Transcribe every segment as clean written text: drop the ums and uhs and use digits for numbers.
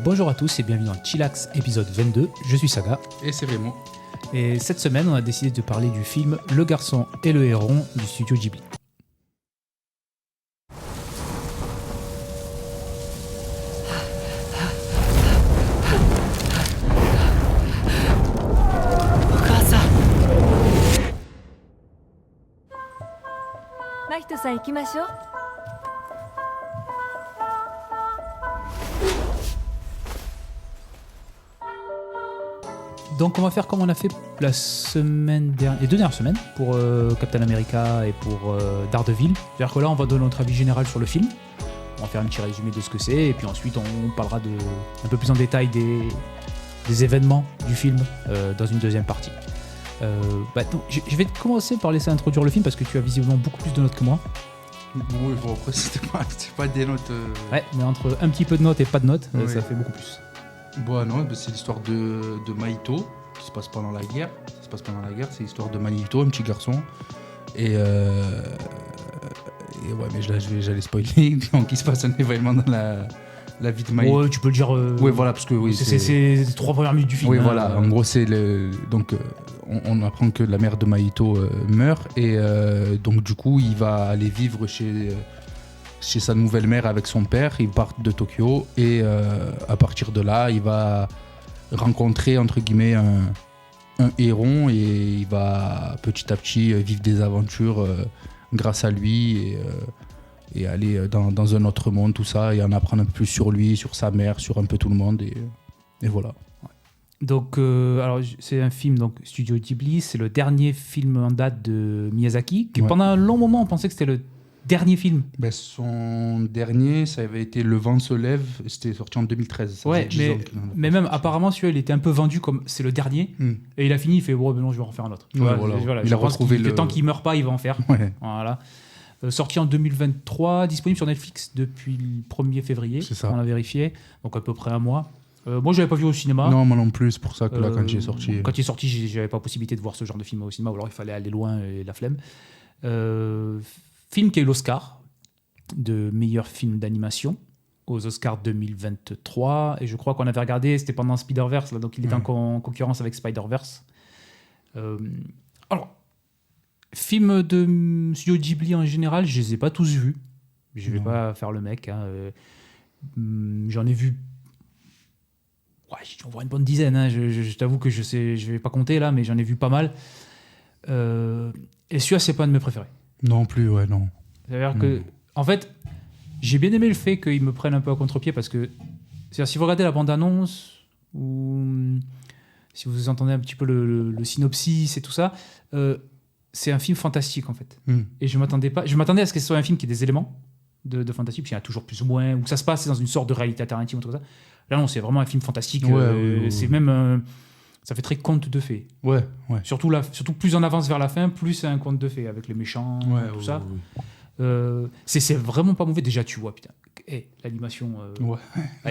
Bonjour à tous et bienvenue dans Chillax épisode 22, je suis Saga. Et c'est Raymond. Et cette semaine on a décidé de parler du film Le Garçon et le Héron du studio Ghibli. Donc on va faire comme on a fait la semaine dernière, les deux dernières semaines pour Captain America et pour Daredevil. C'est-à-dire que là on va donner notre avis général sur le film. On va faire un petit résumé de ce que c'est et puis ensuite on parlera un peu plus en détail des événements du film dans une deuxième partie. Donc, je vais commencer par laisser introduire le film parce que tu as visiblement beaucoup plus de notes que moi. Oui, bon, après c'était pas des notes... Ouais, mais entre un petit peu de notes et pas de notes, oui. Ça fait beaucoup plus. Bon, non, c'est l'histoire de Mahito qui se passe pendant la guerre. C'est l'histoire de Mahito, un petit garçon. Et ouais, mais j'allais spoiler. Donc il se passe un événement dans la vie de Mahito. Ouais, tu peux le dire. Oui, voilà, parce que oui, c'est les 3 premières minutes du film. Oui, hein, voilà. En gros, c'est donc on apprend que la mère de Mahito meurt et donc du coup, il va aller vivre chez sa nouvelle mère avec son père. Ils partent de Tokyo et à partir de là, il va rencontrer entre guillemets un héron et il va petit à petit vivre des aventures grâce à lui et aller dans un autre monde, tout ça, et en apprendre un peu plus sur lui, sur sa mère, sur un peu tout le monde et voilà. Donc, alors, c'est un film donc Studio Ghibli, c'est le dernier film en date de Miyazaki. Qui, pendant un long moment, on pensait que c'était le dernier film. Son dernier, ça avait été Le vent se lève, c'était sorti en 2013. Ouais, mais même apparemment, celui-là, il était un peu vendu comme c'est le dernier. Et il a fini, il fait bon, non, je vais en refaire un autre. Voilà. Il a retrouvé le temps qu'il meurt pas, il va en faire. Ouais. Voilà. Sorti en 2023, disponible sur Netflix depuis le 1er février. C'est ça. On a vérifié, donc à peu près un mois. Moi, je l'avais pas vu au cinéma. Non, moi non plus, c'est pour ça que là, quand il est sorti. Quand il est sorti, j'avais pas possibilité de voir ce genre de film au cinéma, ou alors il fallait aller loin et la flemme. Film qui a eu l'Oscar de meilleur film d'animation aux Oscars 2023. Et je crois qu'on avait regardé, c'était pendant Spider-Verse, là, donc il était en concurrence avec Spider-Verse. Alors, films de Studio Ghibli en général, je les ai pas tous vus. Je vais pas faire le mec. Hein. J'en ai vu. Ouais, j'ai dû en voir une bonne dizaine. Hein. Je t'avoue que je vais pas compter là, mais j'en ai vu pas mal. Et celui-là, c'est pas un de mes préférés. Non plus, ouais, non. C'est-à-dire que, en fait, j'ai bien aimé le fait qu'ils me prennent un peu à contre-pied parce que, c'est-à-dire, si vous regardez la bande-annonce ou si vous entendez un petit peu le synopsis et tout ça, c'est un film fantastique en fait. Et je m'attendais à ce que ce soit un film qui ait des éléments de fantastique, puis il y en a toujours plus ou moins, ou que ça se passe dans une sorte de réalité alternative ou tout ça. Là, non, c'est vraiment un film fantastique. C'est même. Ça fait très conte de fées. Ouais. Surtout plus on avance vers la fin, plus c'est un conte de fées avec les méchants, tout ça. C'est vraiment pas mauvais. Déjà, tu vois, putain. L'animation.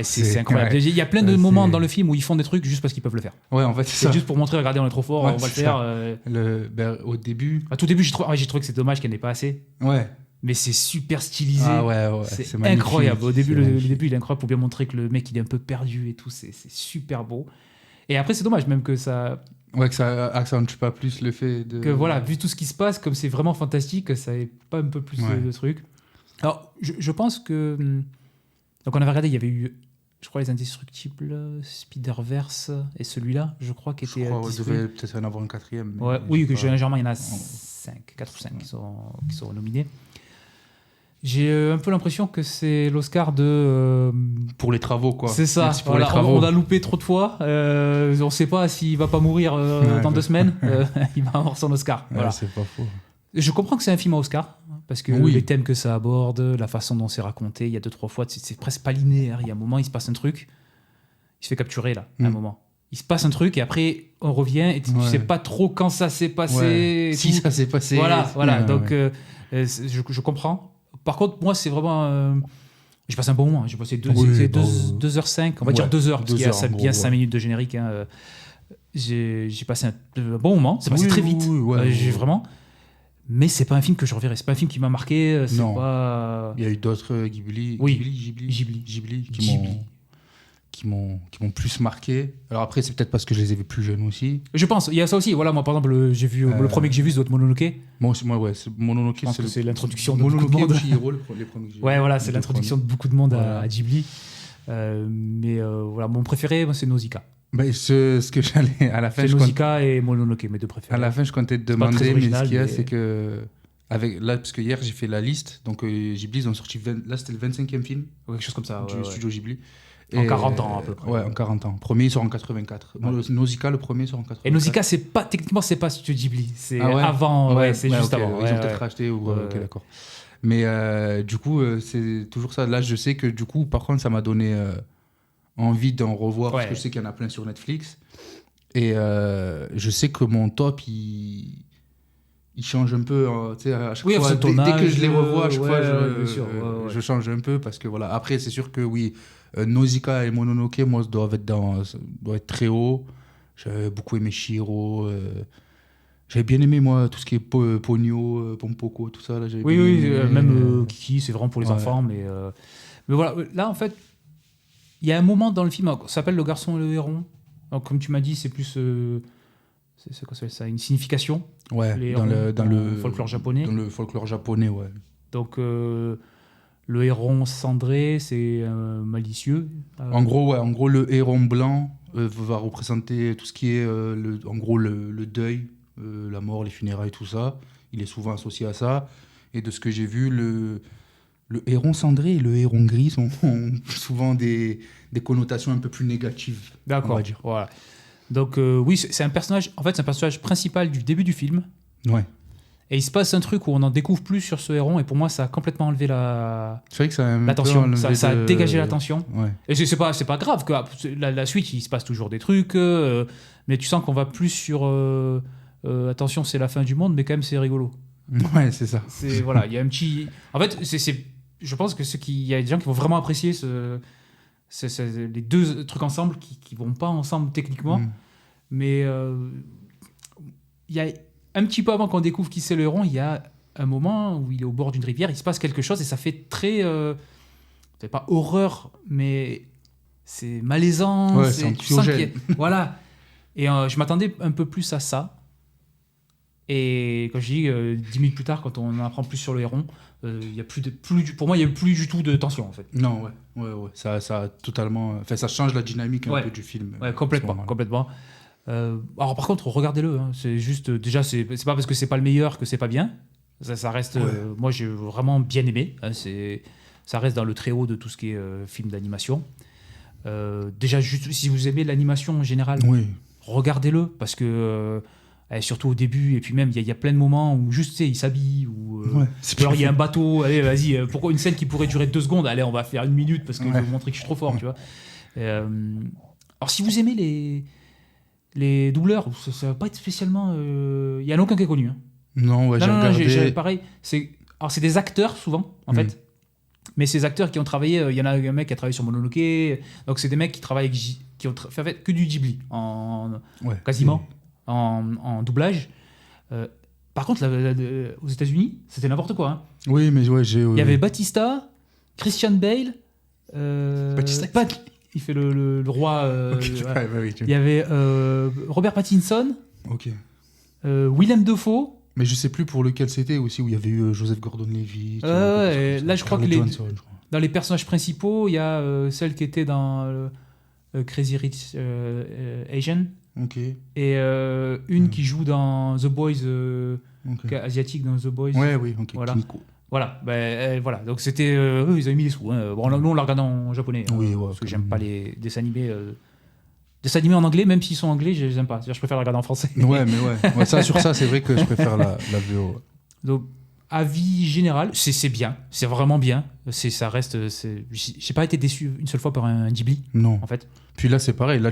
C'est incroyable. Il y a plein de moments dans le film où ils font des trucs juste parce qu'ils peuvent le faire. Ouais, en fait, c'est ça. Juste pour montrer, regardez, on est trop fort, on va le faire. Au début. À tout début, j'ai trouvé que c'est dommage qu'elle n'ait pas assez. Ouais. Mais c'est super stylisé. Ah ouais. C'est incroyable. Au début, le début, il est incroyable pour bien montrer que le mec, il est un peu perdu et tout. C'est super beau. Et après, c'est dommage même que ça... Ouais, que ça accentue pas plus le fait de... Que voilà, vu tout ce qui se passe, comme c'est vraiment fantastique, que ça ait pas un peu plus de trucs. Alors, je pense que... Donc, on avait regardé, il y avait eu, je crois, Les Indestructibles, Spider-Verse et celui-là, je crois, qui était... Je devait peut-être en avoir un quatrième. Ouais, oui, que généralement, il y en a 4 ou 5 qui sont nominés. J'ai un peu l'impression que c'est l'Oscar de... pour les travaux, quoi. C'est ça. Merci pour les travaux. On a loupé trop de fois. On ne sait pas s'il va pas mourir dans 2 semaines. Il va avoir son Oscar. Voilà. C'est pas faux. Je comprends que c'est un film à Oscar, parce que les thèmes que ça aborde, la façon dont c'est raconté, il y a 2-3 fois, c'est presque pas linéaire. Il y a un moment, il se passe un truc, il se fait capturer, là, à un moment. Il se passe un truc, et après, on revient, et tu sais pas trop quand ça s'est passé. Si ça s'est passé. Voilà. Donc, je comprends. Par contre, moi, c'est vraiment... j'ai passé un bon moment. J'ai passé 2h05, on va dire 2 heures, parce qu'il y a bien 5 minutes de générique. Hein. J'ai passé un bon moment. C'est passé très vite. J'ai vraiment... Mais c'est pas un film que je reverrai. C'est pas un film qui m'a marqué. Non. Pas... Il y a eu d'autres Ghibli. Oui. Ghibli. qui m'ont plus marqué. Alors après, c'est peut-être parce que je les ai vus plus jeunes aussi. Je pense, il y a ça aussi. Voilà, moi, par exemple, j'ai vu, le premier que j'ai vu, c'est Mononoke. Moi, ouais, c'est Mononoke. Je pense que c'est l'introduction de beaucoup de monde. Chihiro, les premiers que j'ai Ouais, vus. voilà, c'est Les deux l'introduction premiers. de beaucoup de monde Voilà. à Ghibli. Mais voilà, mon préféré, moi, c'est Nausicaa. Ben, ce que j'allais à la fin, C'est je compte- Nausicaa et Mononoke, mes deux préférés. à la fin, je comptais te pas très demander, mais original, ce qu'il y a, mais- c'est que là, parce que hier j'ai fait la liste, donc Ghibli, ils ont sorti là, c'était le 25e film Ou quelque chose comme ça. du ouais, ouais. studio Ghibli. En 40 ans, à peu près. Ouais, en 40 ans. Premier, il sort en 84. Ouais. Nausicaa, le premier, sort en 84. Et Nausicaa, techniquement, c'est pas Studio Ghibli. C'est Ah ouais avant, ouais, c'est juste ok, avant. Ils ouais, ont ouais. peut-être racheté ou. Ouais, Ok, ouais. d'accord. Mais du coup, c'est toujours ça. Là, je sais que du coup, par contre, ça m'a donné envie d'en revoir parce Ouais. que je sais qu'il y en a plein sur Netflix. Et je sais que mon top, il change un peu. Tu sais, à chaque Oui, fois, c'est ton dès que je les âge, revois, à chaque ouais, fois, ouais, bien sûr, ouais, ouais. je change un peu parce que voilà. Après, c'est sûr que oui, Nausicaa et Mononoke, moi, doivent être très haut. J'avais beaucoup aimé Shiro. J'avais bien aimé, moi, tout ce qui est Ponyo, Pompoko, tout ça. Là, j'avais Oui, bien oui, aimé. même Kiki, c'est vraiment pour les Ouais. enfants. Mais voilà, là, en fait, il y a un moment dans le film, ça s'appelle Le garçon et le héron. Donc, comme tu m'as dit, c'est plus. C'est quoi ça, une signification. Ouais, Les dans hérons le en folklore japonais. Dans le folklore japonais, ouais. Donc, le héron cendré, c'est malicieux. En gros, le héron blanc va représenter tout ce qui est, en gros, le deuil, la mort, les funérailles, tout ça. Il est souvent associé à ça. Et de ce que j'ai vu, le héron cendré et le héron gris ont souvent des connotations un peu plus négatives, on D'accord. va dire. Voilà. Donc, oui, c'est un personnage. En fait, c'est un personnage principal du début du film. Ouais. Et il se passe un truc où on en découvre plus sur ce héron. Et pour moi, ça a complètement enlevé C'est vrai que ça a un peu l'attention. enlevé Ça a de- dégagé l'attention. Ouais. Et c'est pas grave. La suite, il se passe toujours des trucs. Mais tu sens qu'on va plus sur. Attention, c'est la fin du monde, mais quand même, c'est rigolo. Ouais, c'est ça. Voilà, il y a un petit. En fait, je pense que il y a des gens qui vont vraiment apprécier les deux trucs ensemble qui vont pas ensemble techniquement. Mm. Mais il y a un petit peu avant qu'on découvre qui c'est le héron, il y a un moment où il est au bord d'une rivière, il se passe quelque chose et ça fait très. C'est pas horreur, mais c'est malaisant. Ouais, c'est tu sens anxiogène. voilà. Et je m'attendais un peu plus à ça. Et quand je dis 10 minutes plus tard, quand on en apprend plus sur le héron, il y a pour moi, il n'y a plus du tout de tension en fait. Non, ouais. Ça a totalement. Enfin, ça change la dynamique un Ouais. peu du film. Ouais, à ce complètement. moment-là. Complètement. Alors par contre, regardez-le. Hein. C'est juste, déjà, c'est pas parce que c'est pas le meilleur que c'est pas bien. Ça reste. Ouais. Moi, j'ai vraiment bien aimé. Hein. Ça reste dans le très haut de tout ce qui est film d'animation. Déjà, juste, si vous aimez l'animation en général, Oui. regardez-le parce que surtout au début et puis même il y a plein de moments où juste tu sais, il s'habille ou Ouais. ou alors il y a un bateau, allez vas-y, pourquoi une scène qui pourrait durer 2 secondes, allez on va faire 1 minute parce que je Ouais. veux montrer que je suis trop fort, tu vois. Alors si vous aimez les doubleurs, ça va pas être spécialement, il y en a aucun qui est connu. Hein. Non, ouais, j'ai Non, regardé. pareil, alors c'est des acteurs souvent en fait. Mais ces acteurs qui ont travaillé, il y en a un mec qui a travaillé sur Mononoke, donc c'est des mecs qui travaillent qui ont fait que du Ghibli Ouais. quasiment en doublage. Par contre, aux États-Unis, c'était n'importe quoi. Hein. Oui, mais ouais, j'ai. Il y avait Batista, Christian Bale, Batista, il fait le roi. Ok, voilà. ouais, oui, Il y avait Robert Pattinson, ok. Willem Dafoe. Mais je sais plus pour lequel c'était aussi, où il y avait eu Joseph Gordon-Levitt. Ouais, là, je crois que Johansson, je crois. dans les personnages principaux, il y a celle qui était dans Crazy Rich Asian Ok. et une qui joue dans The Boys, Ok. asiatique dans The Boys. Ouais, oui, ok. Voilà. Kimiko. Voilà, voilà. Donc c'était, eux, ils avaient mis les sous. Hein. Bon, nous on l'a regardé en japonais, hein, Oui, ouais, parce que quand j'aime même. pas les dessins animés. Dessins animés en anglais, même s'ils sont anglais, je les aime pas. C'est-à-dire, je préfère les regarder en français. Ouais, mais ouais. Ça, sur ça, c'est vrai que je préfère la VO. Donc, avis général, c'est bien, c'est vraiment bien. Ça reste, j'ai pas été déçu une seule fois par un Ghibli, Non. en fait. Puis là, c'est pareil. Là,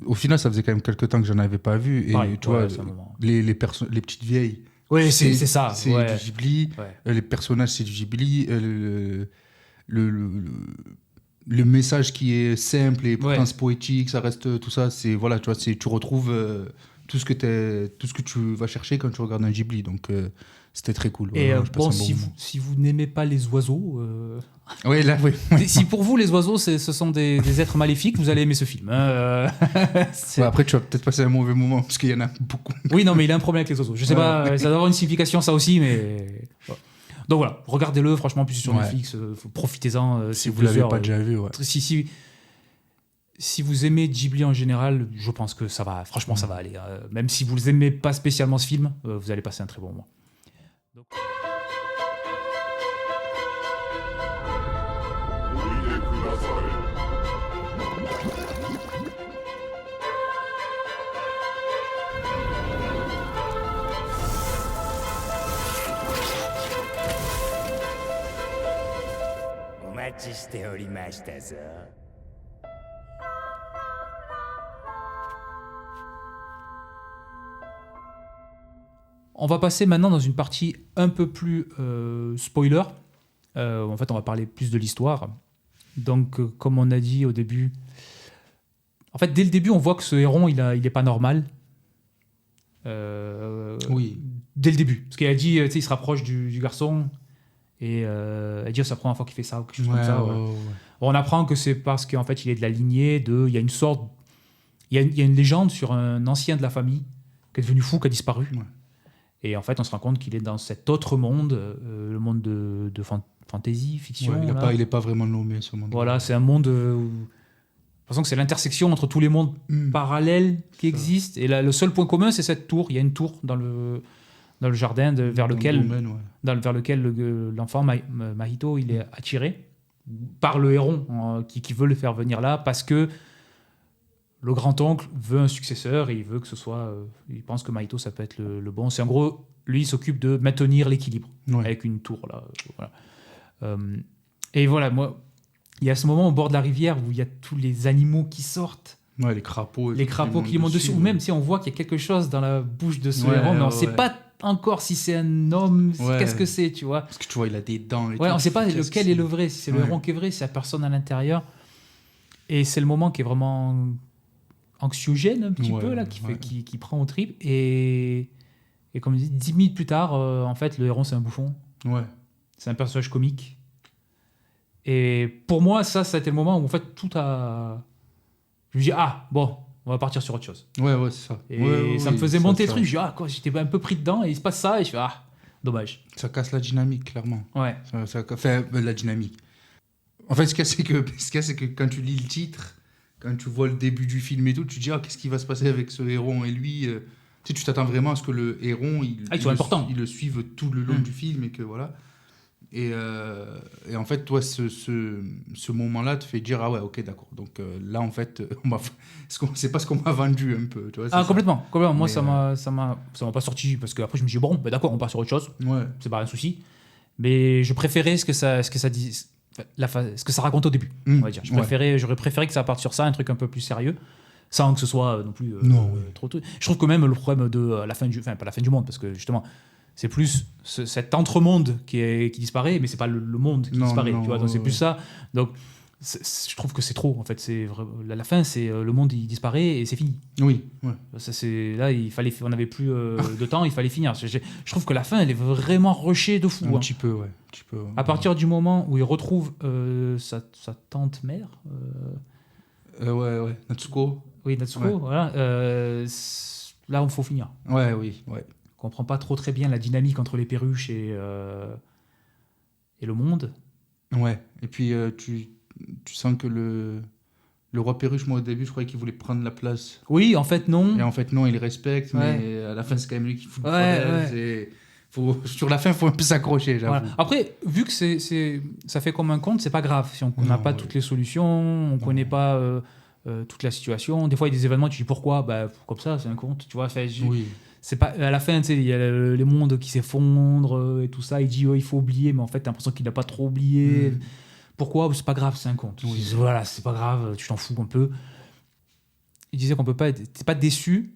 au final, ça faisait quand même quelques temps que j'en avais pas vu. Et Pareil, tu ouais, vois, c'est un moment. les petites vieilles. Oui, c'est ça. C'est ouais. du Ghibli. Ouais. Les personnages, c'est du Ghibli. Le message qui est simple et pourtant Ouais. c'est poétique, ça reste tout ça. C'est voilà, tu vois, tu retrouves tout ce que tu vas chercher quand tu regardes un Ghibli. Donc, c'était très cool. Et Voilà, je passe bon, un bon moment. si vous n'aimez pas les oiseaux, Oui, là, oui. si pour vous les oiseaux ce sont des êtres maléfiques, vous allez aimer ce film. Hein. Ouais, après, tu vas peut-être passer un mauvais moment parce qu'il y en a beaucoup. Oui, non, mais il a un problème avec les oiseaux. Je sais Ouais. pas, ça doit avoir une signification ça aussi, mais. Ouais. Donc voilà, regardez-le, franchement, plus sur Netflix, profitez-en. Si vous l'avez pas déjà vu, ouais. Si vous aimez Ghibli en général, je pense que ça va, franchement, ça va aller. Même si vous n'aimez pas spécialement ce film, vous allez passer un très bon moment. Donc... On va passer maintenant dans une partie un peu plus spoiler. En fait, on va parler plus de l'histoire. Donc, comme on a dit au début, en fait, dès le début, on voit que ce héron, il est pas normal. Oui. Dès le début. Parce qu'il a dit, tu sais, il se rapproche du garçon et il dit, c'est la première fois qu'il fait ça ou quelque chose comme ça. Ouais. On apprend que c'est parce qu'en fait, il est de la lignée de... Il y a une sorte... Il y a une légende sur un ancien de la famille qui est devenu fou, qui a disparu. Ouais. Et en fait, on se rend compte qu'il est dans cet autre monde, le monde de fantasy, fiction. Ouais, il n'est pas vraiment nommé, ce monde. Voilà, c'est un monde où... De toute façon, c'est l'intersection entre tous les mondes parallèles qui existent. Et là, le seul point commun, c'est cette tour. Il y a une tour dans le jardin vers lequel l'enfant Mahito il est attiré par le héron qui veut le faire venir là parce que le grand-oncle veut un successeur et il veut que ce soit... il pense que Mahito, ça peut être le bon. C'est en gros, lui, il s'occupe de maintenir l'équilibre avec une tour. Là, voilà. Et voilà, moi, il y a ce moment au bord de la rivière où il y a tous les animaux qui sortent. Ouais, les crapauds qui montent dessus. Ou même si on voit qu'il y a quelque chose dans la bouche de ce héron, mais on ne sait pas encore si c'est un homme, qu'est-ce que c'est, tu vois. Parce que tu vois, il a des dents. On ne sait pas lequel est le vrai, si c'est le héron qui est vrai, si c'est la personne à l'intérieur. Et c'est le moment qui est vraiment anxiogène un petit peu, là, qui prend au trip. Et comme je dis, 10 minutes plus tard, en fait, le héron, c'est un bouffon. Ouais. C'est un personnage comique. Et pour moi, ça a été le moment où, en fait, tout a... Je me dis, bon, on va partir sur autre chose. Ouais, c'est ça. Et ça me faisait monter le truc. Je dis, j'étais un peu pris dedans et il se passe ça. Et je fais, dommage. Ça casse la dynamique, clairement. Ouais. Ça fait la dynamique. En fait, ce qu'il y a, c'est que quand tu lis le titre, quand tu vois le début du film et tout, tu te dis, qu'est-ce qui va se passer avec ce héron et lui tu t'attends vraiment à ce que le héron, il le suive tout le long du film et que voilà. Et en fait, toi, ce moment-là te fait dire ok, d'accord. Donc là, en fait, c'est pas ce qu'on m'a vendu un peu. Tu vois, complètement. Moi, ça m'a pas sorti parce qu'après, je me dis bon, d'accord, on part sur autre chose. Ouais. C'est pas un souci. Mais je préférais ce que ça dit, ce que ça raconte au début. On va dire. J'aurais préféré que ça parte sur ça, un truc un peu plus sérieux, sans que ce soit non plus trop. Je trouve que même le problème de la fin pas la fin du monde, parce que justement. C'est plus cet entre-monde qui disparaît, mais c'est pas le monde qui disparaît. Tu vois, donc c'est plus ça. Donc, je trouve que c'est trop. En fait, c'est la fin, c'est le monde il disparaît et c'est fini. Oui. Ouais. Ça, c'est là, on n'avait plus de temps, il fallait finir. Je trouve que la fin, elle est vraiment rushée de fou. Un petit peu, ouais. À partir du moment où il retrouve sa tante mère. Ouais. Natsuko. Oui, Natsuko. Voilà. Là, il faut finir. Ouais. On comprend pas très bien la dynamique entre les perruches et le monde. Ouais, et puis tu sens que le roi perruche, moi au début, je croyais qu'il voulait prendre la place. Oui, en fait, non. Et en fait, non, il respecte, mais à la fin, c'est quand même lui qui fout le problème. Sur la fin, il faut un peu s'accrocher, j'avoue. Voilà. Après, vu que ça fait comme un conte, c'est pas grave. Si on n'a pas toutes les solutions, on connaît pas toute la situation. Des fois, il y a des événements, tu dis pourquoi ? Comme ça, c'est un conte, tu vois. Oui. C'est pas à la fin, tu sais, il y a les mondes qui s'effondrent et tout ça. Il dit il faut oublier, mais en fait, t'as l'impression qu'il n'a pas trop oublié. Pourquoi ? C'est pas grave, c'est un conte. Voilà, c'est pas grave, tu t'en fous un peu. Il disait qu'on peut pas être. T'es pas déçu.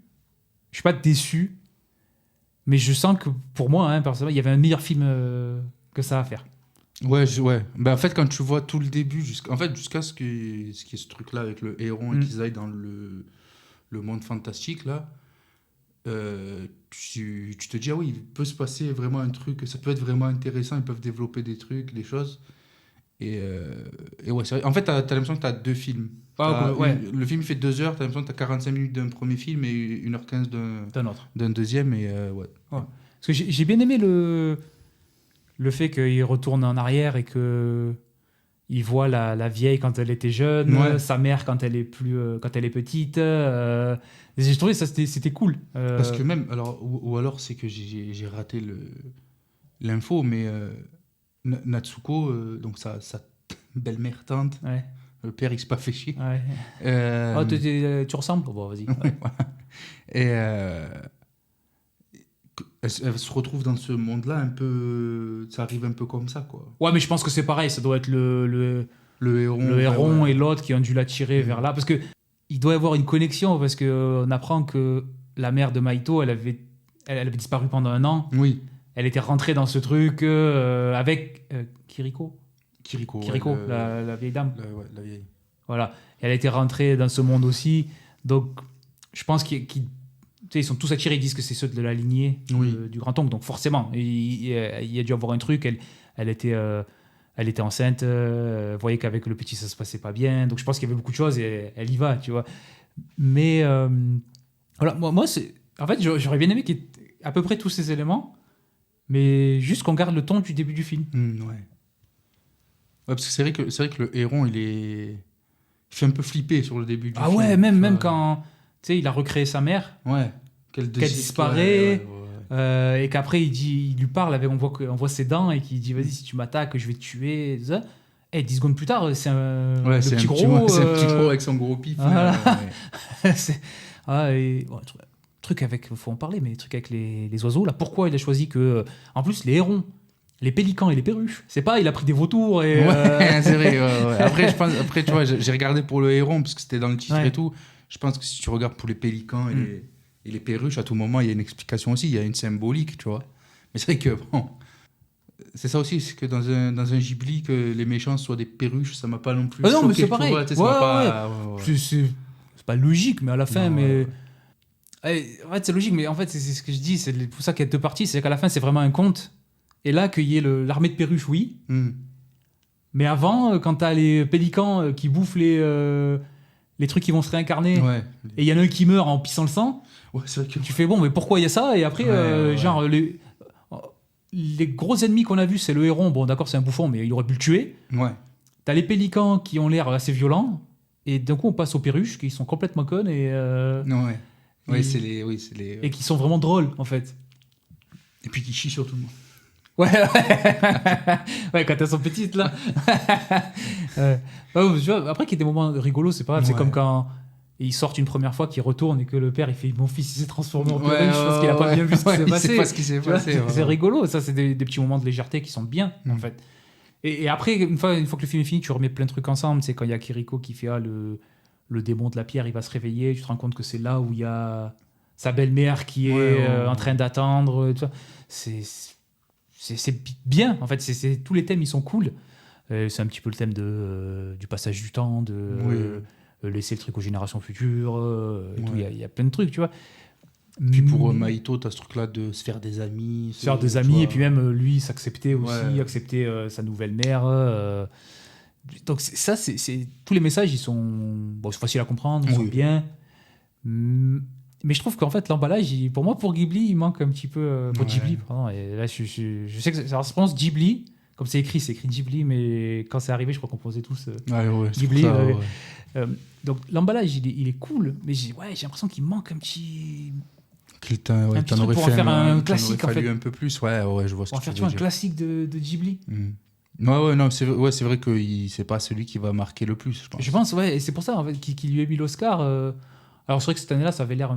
Je suis pas déçu, mais je sens que pour moi, personnellement, il y avait un meilleur film que ça à faire. Ouais. En fait, quand tu vois tout le début, jusqu'à ce qu'il y ait ce truc-là avec le héron et qu'ils aillent dans le monde fantastique là. tu te dis, ah oui, il peut se passer vraiment un truc, ça peut être vraiment intéressant, ils peuvent développer des trucs, des choses. Et ouais, c'est vrai. En fait, t'as l'impression que t'as deux films. Ouais. Le film fait 2 heures, t'as l'impression que t'as 45 minutes d'un premier film et 1h15 D'un autre. d'un deuxième. Et ouais. Parce que j'ai bien aimé le fait qu'il retourne en arrière et que il voit la vieille quand elle était jeune, Ouais. sa mère quand elle est quand elle est petite. J'ai trouvé ça c'était cool. Parce que même, alors, ou alors c'est que j'ai raté l'info, mais Natsuko, donc sa belle-mère tante, Ouais. le père il s'est pas fait chier. Ouais. Euh, Tu ressembles? Bon, vas-y. Ouais. voilà. Et elle se retrouve dans ce monde-là un peu. Ça arrive un peu comme ça, quoi. Ouais, mais je pense que c'est pareil. Ça doit être le Le héron ouais. et l'autre qui ont dû l'attirer vers là. Parce que il doit y avoir une connexion. Parce qu'on apprend que la mère de Maito, elle avait disparu pendant 1 an. Oui, Elle était rentrée dans ce truc avec Kiriko. Kiriko. Kiriko, la vieille dame. La vieille. Voilà. Elle était rentrée dans ce monde aussi. Donc, je pense ils sont tous attirés. Ils disent que c'est ceux de la lignée Oui. du grand-oncle. Donc, forcément, il y a dû avoir un truc. Elle était enceinte. Voyait qu'avec le petit, ça se passait pas bien. Donc, je pense qu'il y avait beaucoup de choses et elle y va, tu vois. Mais, voilà. Moi en fait, j'aurais bien aimé qu'il y ait à peu près tous ces éléments. Mais juste qu'on garde le ton du début du film. Ouais. Ouais, parce que c'est vrai que le héron, il fait un peu flipper sur le début du film. Ouais, même quand il a recréé sa mère, Ouais. qu'elle disparaît, et qu'après il lui parle, on voit ses dents, et qu'il dit vas-y, si tu m'attaques, je vais te tuer. Et ça. Et 10 secondes plus tard, c'est le c'est petit un gros. c'est un petit gros avec son gros pif. Voilà. Ouais. Truc avec, faut en parler, mais truc avec les oiseaux, là, pourquoi il a choisi que. En plus, les hérons, les pélicans et les perruches, c'est pas, il a pris des vautours et. Ouais, c'est vrai. Ouais. Après, tu vois, j'ai regardé pour le héron parce que c'était dans le titre Ouais. et tout. Je pense que si tu regardes pour les pélicans et les perruches, à tout moment, il y a une explication aussi, il y a une symbolique, tu vois. Mais c'est vrai que, bon, c'est ça aussi, c'est que dans un Ghibli, que les méchants soient des perruches, ça m'a pas non plus Ah non, mais choqué, c'est tu pareil. vois, tu sais, ça m'a pas... ouais. C'est pas logique, mais à la fin, Non, mais. ouais. En fait, c'est logique, mais en fait, c'est ce que je dis, c'est pour ça qu'il y a deux parties, c'est qu'à la fin, c'est vraiment un conte. Et là, qu'il y ait l'armée de perruches, oui. Mais avant, quand t'as les pélicans qui bouffent les trucs qui vont se réincarner, Ouais. et il y en a un qui meurt en pissant le sang, Ouais, c'est vrai que... tu fais bon, mais pourquoi il y a ça? Et après, Ouais. genre, les gros ennemis qu'on a vus, c'est le héron. Bon, d'accord, c'est un bouffon, mais il aurait pu le tuer. Ouais. T'as les pélicans qui ont l'air assez violents. Et d'un coup, on passe aux perruches qui sont complètement connes Ouais. Ouais, Et- c'est les... Oui, c'est les... et qui sont vraiment drôles, en fait. Et puis qui chient sur tout le monde. Ouais, ouais, quand elles sont petites, là. Ouais, tu vois, après, qu'il y ait des moments rigolos, c'est pas grave. C'est Ouais. comme quand ils sortent une première fois, qu'ils retournent et que le père, il fait mon fils, il s'est transformé en Ouais, perruche parce qu'il a pas bien vu ce qui ouais, s'est il passé. sait pas ce qui s'est Tu vois, passé. c'est rigolo, ça, c'est des petits moments de légèreté qui sont bien, en fait. Et après, une fois que le film est fini, tu remets plein de trucs ensemble. C'est quand il y a Kiriko qui fait le démon de la pierre, il va se réveiller, tu te rends compte que c'est là où il y a sa belle-mère qui est en train d'attendre. Tout ça. C'est bien, en fait. Tous les thèmes, ils sont cool. C'est un petit peu le thème du passage du temps, de laisser le truc aux générations futures. Et tout. Il y a plein de trucs, tu vois. Puis pour Maito, t'as ce truc-là de se faire des amis. Se faire des tu amis, vois. et puis même lui s'accepter aussi, Ouais. accepter sa nouvelle mère. Donc ça, c'est tous les messages, ils sont c'est facile à comprendre, ils sont Oui. bien. Mais je trouve qu'en fait, l'emballage, pour moi, pour Ghibli, il manque un petit peu. Pour Ouais. Ghibli, pardon. Et là, je sais que ça se prononce Ghibli, comme c'est écrit Ghibli, mais quand c'est arrivé, je crois qu'on posait tous. Ouais, c'est Ghibli, pour ça, ouais. ouais. Donc l'emballage, il est cool, mais j'ai l'impression qu'il manque un petit. Qu'il Un petit t'en truc aurait pour en fait faire un t'en classique, aurait en fallu fait. un peu plus. Ouais, je vois ce On va que faire tu tu vois, veux un dire. classique de Ghibli. Ouais, non, c'est vrai que c'est pas celui qui va marquer le plus, je pense. Je pense, ouais, et c'est pour ça en fait, qu'il lui ait mis l'Oscar. Alors c'est vrai que cette année-là, ça avait l'air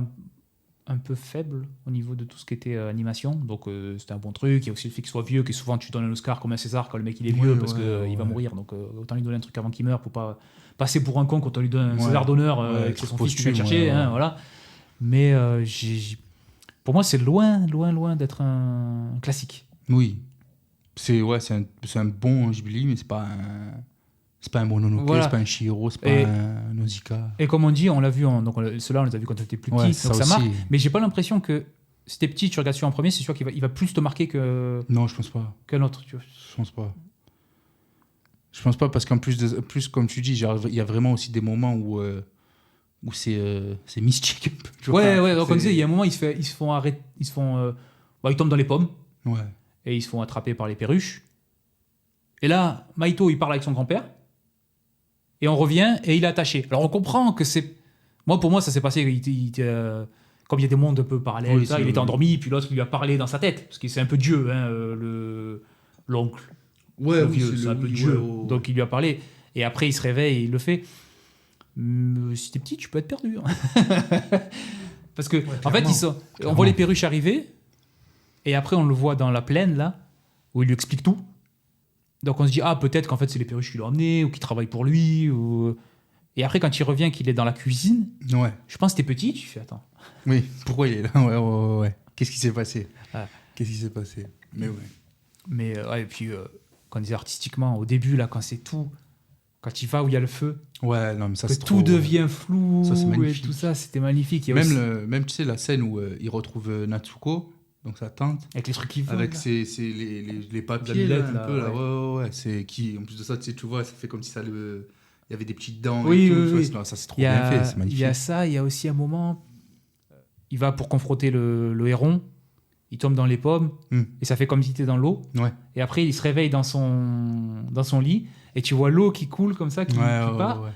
un peu faible au niveau de tout ce qui était animation, donc c'était un bon truc. Il y a aussi le fait qu'il soit vieux, que souvent tu donnes un Oscar comme un César quand le mec il est vieux, Ouais, parce qu'il va ouais. mourir, donc autant lui donner un truc avant qu'il meure pour pas passer pour un con quand on lui donne un Ouais. César d'honneur Ouais, et que c'est son truc fils qui vient le posthume, chercher, ouais, hein, ouais. voilà. Mais pour moi, c'est loin d'être un classique. Oui. C'est un bon Ghibli, mais c'est pas C'est pas un Mononoke, Voilà. c'est pas un Chihiro, c'est pas Et- un Nausicaa. Et comme on dit, on l'a vu, ceux-là, on les a vus quand on était plus petits, Ouais, donc ça marque. aussi. Mais j'ai pas l'impression que si t'es petit, tu regardes celui en premier, c'est sûr il va plus te marquer Non, je pense pas. qu'un autre. Tu vois. Je pense pas. Je pense pas parce qu'en plus comme tu dis, genre, il y a vraiment aussi des moments où c'est mystique. Un peu, tu vois. Ouais, donc on C'est- disait, il y a un moment, ils se font arrêter, ils tombent dans les pommes Ouais. et ils se font attraper par les perruches. Et là, Maito, il parle avec son grand-père et on revient et il est attaché. Alors on comprend que c'est. Pour moi, ça s'est passé. Comme il y a des mondes un peu parallèles, Oui, tout ça, c'est- il était endormi, puis l'autre il lui a parlé dans sa tête, parce que c'est un peu Dieu, hein, l'oncle. Ouais, Le oui, vieux, c'est un peu oui, Dieu. ouais. Donc il lui a parlé. Et après, il se réveille et il le fait. Si t'es petit, tu peux être perdu. Hein. Parce que, en fait, on Clairement. voit les perruches arriver. Et après, on le voit dans la plaine, là, où il lui explique tout. Donc on se dit, peut-être qu'en fait, c'est les perruches qui l'ont emmené, ou qui travaillent pour lui. Et après, quand il revient, qu'il est dans la cuisine, Ouais. je pense que t'es petit, tu fais, attends. Oui, pourquoi il est là? Ouais. Qu'est-ce qui s'est passé? Ah. Qu'est-ce qui s'est passé? Mais ouais. Mais et puis, quand on disait artistiquement, au début, là, quand c'est tout, quand il va où il y a le feu, Ouais, non, mais ça que c'est tout trop... devient flou, Ça, c'est et magnifique. tout ça, c'était magnifique. Il y a aussi- Même, tu sais, la scène où il retrouve Natsuko, donc sa tante, avec les trucs qui volent. avec là. les papiers, Les là, amulettes, un là, peu, là. ouais. Ouais. C'est qui, en plus de ça, tu vois, ça fait comme si ça le... Il y avait des petites dents Oui, et tout. oui, tu vois, oui. non, ça, c'est trop Il y bien a, fait, c'est il magnifique. y a ça, il y a aussi un moment, il va pour confronter le héron, il tombe dans les pommes, et ça fait comme si il était dans l'eau. Ouais. Et après, il se réveille dans son lit, et tu vois l'eau qui coule comme ça, qui part. Ouais.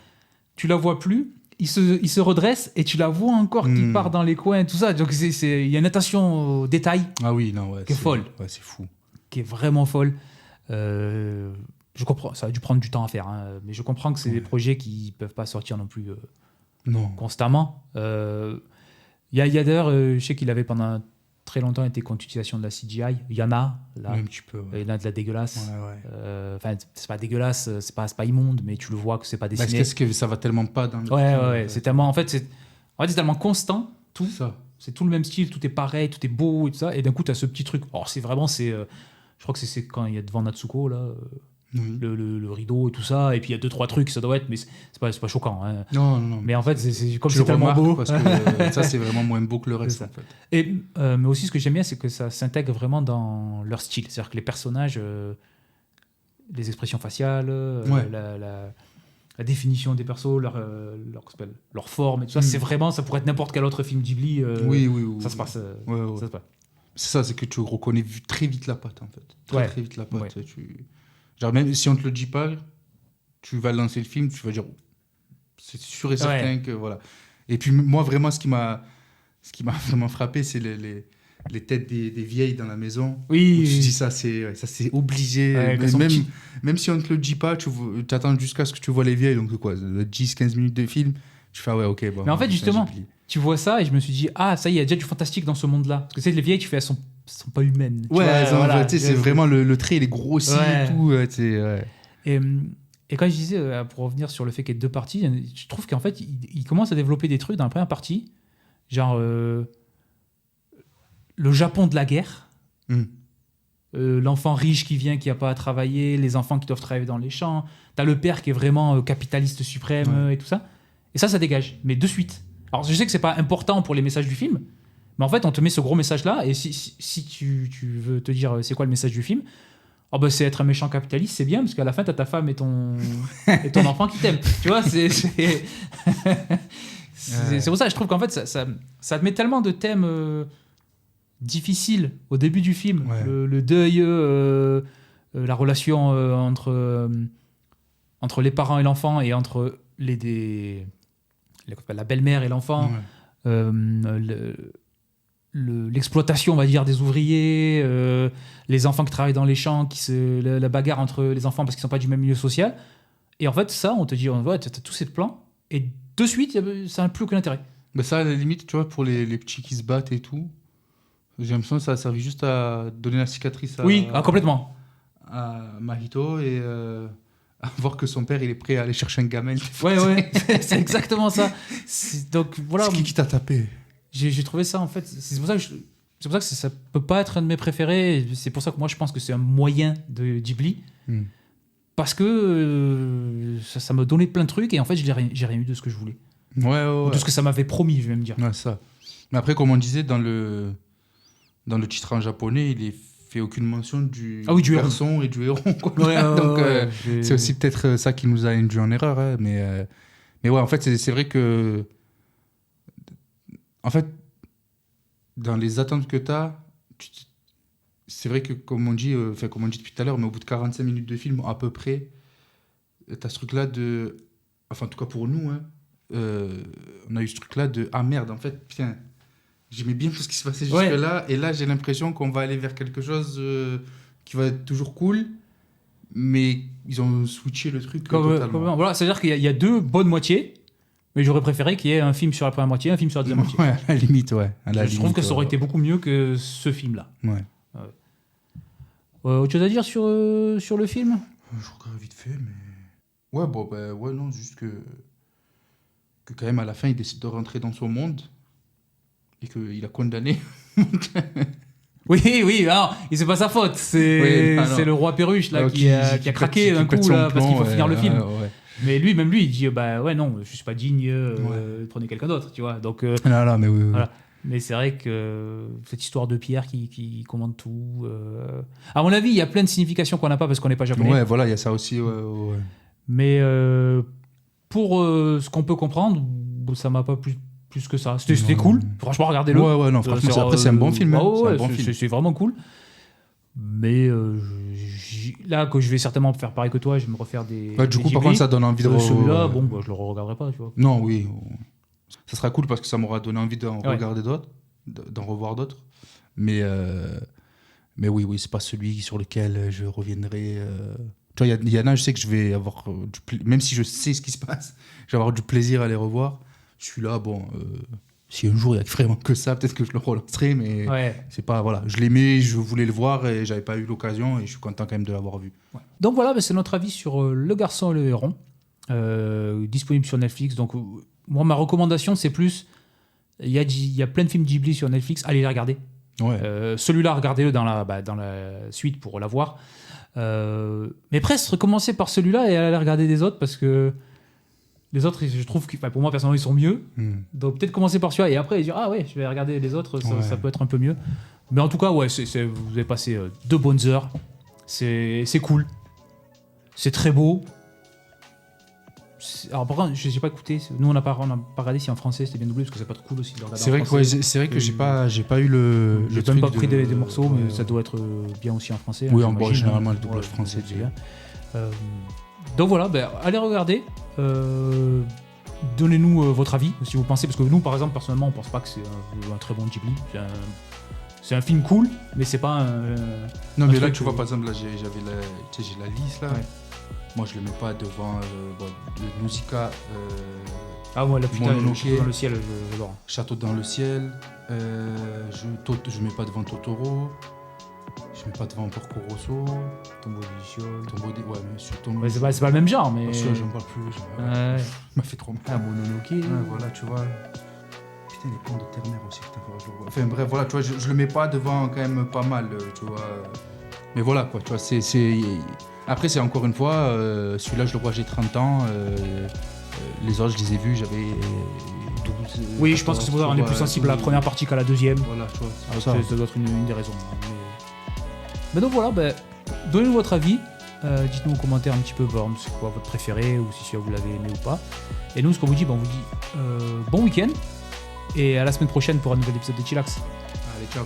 Tu la vois plus, il se redresse, et tu la vois encore qui part dans les coins, tout ça. Donc il y a une attention au détail Ah oui, non, ouais. Qui est folle. Ouais, c'est fou. qui est vraiment folle. Je comprends, ça a dû prendre du temps à faire, hein, mais je comprends que c'est des projets qui peuvent pas sortir non plus Non. constamment. Il y a d'ailleurs, je sais qu'il avait pendant très longtemps été contre l'utilisation de la CGI. Il y en a, là. Un petit peu. Ouais. Il y en a de la dégueulasse. Ouais. Enfin, c'est pas dégueulasse, c'est pas immonde, mais tu le vois que c'est pas Parce dessiné. qu'est-ce que ça va tellement pas dans le film, Ouais. C'est tellement, en fait, c'est tellement constant, tout. ça. C'est tout le même style, tout est pareil, tout est beau et tout ça. Et d'un coup, tu as ce petit truc. Alors, c'est vraiment, je crois que c'est quand il y a devant Natsuko, là, Oui. le rideau et tout ça. Et puis il y a 2-3 trucs, ça doit être, mais c'est pas choquant. Hein. Non. Mais en fait, c'est comme Tu c'est le tellement remarques beau. parce que ça, c'est vraiment moins beau que le reste, C'est en ça. fait. Et, mais aussi, ce que j'aime bien, c'est que ça s'intègre vraiment dans leur style. C'est-à-dire que les personnages, les expressions faciales, Ouais. la définition des persos, leur forme et tout ça, c'est vraiment, ça pourrait être n'importe quel autre film Ghibli. Oui. Ça se passe. Ouais. Ça se passe. C'est ça, c'est que tu reconnais très vite la patte, en fait. Ouais. Très vite la patte. Ouais. Genre, même si on te le dit pas, tu vas lancer le film, tu vas dire, c'est sûr et certain que voilà. Et puis, moi, vraiment, ce qui m'a vraiment frappé, c'est les têtes des vieilles dans la maison. Oui. Où tu te dis, ça, c'est obligé. Ouais, qu'elles sont petites. Même si on ne te le dit pas, tu attends jusqu'à ce que tu vois les vieilles. Donc, quoi, 10-15 minutes de film, tu fais, ah ouais, ok. Bon, Mais en fait, putain, justement, j'ai plié. tu vois ça et je me suis dit, ça y est, il y a déjà du fantastique dans ce monde-là. Parce que tu sais, les vieilles, tu fais, elles sont pas humaines. Tu Ouais, vois, voilà. tu sais, c'est vraiment le trait, il est grossi Ouais. et tout. Tu sais, ouais. Et quand je disais, pour revenir sur le fait qu'il y ait 2 parties, je trouve qu'en fait, il commence à développer des trucs dans la première partie, genre le Japon de la guerre, l'enfant riche qui vient, qui n'a pas à travailler, les enfants qui doivent travailler dans les champs, t'as le père qui est vraiment capitaliste suprême et tout ça. Et ça dégage, mais de suite. Alors je sais que c'est pas important pour les messages du film, mais en fait, on te met ce gros message-là, et si tu veux te dire c'est quoi le message du film, c'est être un méchant capitaliste, c'est bien, parce qu'à la fin, t'as ta femme et ton enfant qui t'aiment. Tu vois, c'est pour ça, je trouve qu'en fait, ça te met tellement de thèmes difficiles au début du film. Ouais. Le deuil, la relation entre les parents et l'enfant, et entre la belle-mère et l'enfant. Ouais. L'exploitation, on va dire, des ouvriers, les enfants qui travaillent dans les champs, la bagarre entre les enfants parce qu'ils sont pas du même milieu social. Et en fait, ça, on te dit, ouais, t'as tous ces plans, et de suite, ça n'a plus aucun intérêt. Mais ça, à la limite, tu vois, pour les petits qui se battent et tout, j'ai l'impression que ça a servi juste à donner la cicatrice Complètement. à Mahito et à voir que son père, il est prêt à aller chercher un gamin. Ouais, c'est exactement ça. Donc voilà. C'est qui t'a tapé? J'ai trouvé ça, en fait, c'est pour ça que ça peut pas être un de mes préférés. C'est pour ça que moi, je pense que c'est un moyen de Ghibli. parce que ça m'a donné plein de trucs et en fait j'ai rien eu de ce que je voulais. Ouais. Ou de ce que ça m'avait promis, je vais me dire. Ouais, ça. Mais après, comme on disait, dans le titre en japonais, il est fait aucune mention du garçon et du héros. Quoi. Donc, c'est aussi peut-être ça qui nous a induit en erreur. Hein, mais ouais, en fait, c'est vrai que... En fait, dans les attentes que tu as, c'est vrai que, comme on dit depuis tout à l'heure, mais au bout de 45 minutes de film, à peu près, tu as ce truc-là de... Enfin, en tout cas pour nous, hein, on a eu ce truc-là de « Ah merde, en fait, putain, j'aimais bien tout ce qui se passait jusque-là, et là, j'ai l'impression qu'on va aller vers quelque chose qui va être toujours cool, mais ils ont switché le truc totalement. » Voilà, c'est-à-dire qu'il y a deux bonnes moitiés, mais j'aurais préféré qu'il y ait un film sur la première moitié et un film sur la deuxième moitié. Ouais, à la limite, ouais. Je trouve que ça aurait été beaucoup mieux que ce film-là. Ouais. Autre chose à dire sur le film ? Je regarde vite fait, mais... Ouais, non, juste que quand même, à la fin, il décide de rentrer dans son monde et qu'il a condamné. Oui, alors, c'est pas sa faute. C'est le roi Perruche là, qui a craqué d'un coup là, parce qu'il faut finir le film. Ouais. Mais lui, il dit non, je suis pas digne, prenez quelqu'un d'autre, tu vois. Donc, mais oui. Voilà. Mais c'est vrai que cette histoire de Pierre qui commande tout. À mon avis, il y a plein de significations qu'on n'a pas parce qu'on n'est pas japonais. Ouais, voilà, il y a ça aussi. Ouais. Mais pour ce qu'on peut comprendre, ça m'a pas plus que ça. C'était cool. Franchement, regardez-le. Ouais, non, franchement, après, c'est un bon film. C'est vraiment cool. Mais là, que je vais certainement faire pareil que toi, je vais me refaire des. Du coup, par contre, ça donne envie de. Celui-là, je le regarderai pas, tu vois. Non, oui. Ça sera cool parce que ça m'aura donné envie d'en regarder d'autres, d'en revoir d'autres. Mais oui, c'est pas celui sur lequel je reviendrai. Tu vois, il y en a, je sais que je vais avoir même si je sais ce qui se passe, je vais avoir du plaisir à les revoir. Je suis là, si un jour il y a vraiment que ça, peut-être que je le relancerai, mais c'est pas, voilà, je l'aimais, je voulais le voir et j'avais pas eu l'occasion et je suis content quand même de l'avoir vu. Ouais. Donc voilà, c'est notre avis sur Le Garçon et le Héron, disponible sur Netflix. Donc moi, ma recommandation, c'est plus, il y a plein de films Ghibli sur Netflix, allez les regarder. Ouais. Celui-là, regardez-le dans la suite pour la voir. Mais presque recommencer par celui-là et aller regarder des autres parce que les autres, je trouve que pour moi personnellement ils sont mieux. Donc peut-être commencer par celui-là et après dire je vais regarder les autres, ça peut être un peu mieux. Mais en tout cas vous avez passé 2 bonnes heures. C'est cool, c'est très beau. Alors par contre, j'ai pas écouté. Nous on n'a pas regardé si en français c'était bien doublé parce que c'est pas trop cool aussi de regarder. C'est vrai que j'ai pas eu le. J'ai même pas pris des morceaux, mais ça doit être bien aussi en français. Oui, généralement le doublage français c'est bien. Donc voilà, allez regarder. Donnez-nous votre avis si vous pensez, parce que nous par exemple personnellement on pense pas que c'est un très bon Ghibli. C'est un film cool, mais c'est pas un. Non mais là tu vois par exemple là j'ai la liste là. Ouais. Moi, je le mets pas devant le Nausicaa. Moi, la putain, Château dans le ciel, j'adore. Château dans le ciel. Je mets pas devant Totoro. Je mets pas devant Porco Rosso. Tombeau des Lucioles. Ouais, mais sur Tombeau. Ouais, c'est pas le même genre, mais. J'en parle plus. Ça m'a fait trop mal. Mononoke. Voilà, tu vois. Putain, les ponts de Terre-Mer aussi. Enfin, bref, voilà, tu vois, je le mets pas devant quand même pas mal, tu vois. Mais voilà, quoi, tu vois, c'est... Après, c'est encore une fois, celui-là, je le vois, j'ai 30 ans. Les autres, je les ai vus, j'avais 12. Oui, je pense que c'est pour ça qu'on est plus sensible à la première partie qu'à la deuxième. Voilà, tu vois. Ça doit être une des raisons. Mais donc voilà, donnez-nous votre avis. Dites-nous en commentaire un petit peu c'est quoi votre préféré ou si vous l'avez aimé ou pas. Et nous, ce qu'on vous dit, on vous dit bon week-end. Et à la semaine prochaine pour un nouvel épisode de Chillax. Allez, ciao.